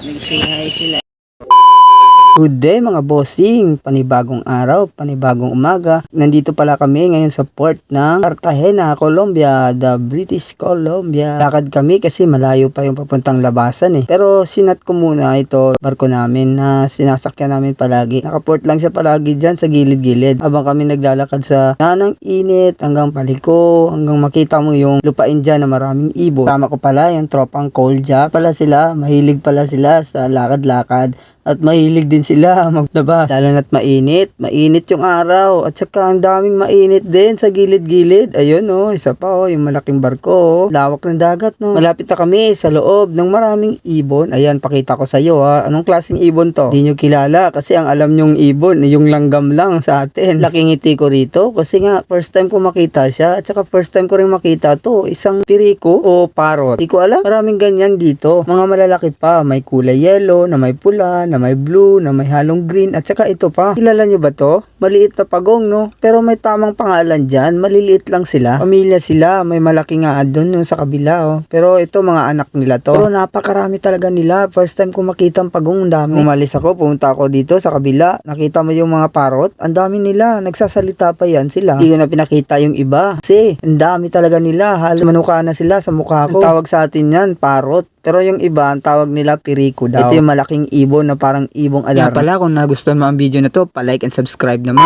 Nagsihay sila. Good day mga bossing, panibagong araw, panibagong umaga. Nandito pala kami ngayon sa port ng Cartagena, Colombia, the British Columbia. Lakad kami kasi malayo pa yung papuntang labasan eh. Pero sinat ko muna ito, barko namin na sinasakyan namin palagi. Nakaport lang siya palagi dyan sa gilid-gilid. Habang kami naglalakad sa nanang init hanggang paliko, hanggang makita mo yung lupain dyan na maraming ibon. Tama ko pala yung tropang cold jack pala sila, mahilig pala sila sa lakad-lakad. At mahilig din sila maglabas. Lalo na't mainit. Mainit yung araw. At saka ang daming mainit din sa gilid-gilid. Ayun isa pa yung malaking barko. Lawak ng dagat Malapit na kami sa loob ng maraming ibon. Ayan, pakita ko sa iyo Anong klaseng ibon to? Hindi nyo kilala kasi ang alam nyong ibon, yung langgam lang sa atin. Laking ngiti ko rito kasi nga first time ko makita siya. At saka first time ko rin makita to. Isang piriko o parrot. Hindi ko alam. Maraming ganyan dito. Mga malalaki pa. May kulay yellow, na may pula, na may blue, na may halong green, at saka ito pa. Kilala nyo ba to? Maliit na pagong, pero may tamang pangalan dyan. Maliliit lang sila. Pamilya sila. May malaki nga doon sa kabila, Pero ito, mga anak nila to. Pero napakarami talaga nila. First time ko makita ang pagong, ang dami. Umalis ako, pumunta ako dito sa kabila. Nakita mo yung mga parrot? Ang dami nila. Nagsasalita pa yan sila. Hindi ko na pinakita yung iba. Kasi, ang dami talaga nila. Halos manuka na sila sa mukha ko. Ang tawag sa atin yan, parrot. Pero yung iba, ang tawag nila piriko daw. Ito yung malaking ibon na parang ibong alarm. Kaya pala, kung nagustuhan mo ang video na to, pa-like and subscribe naman.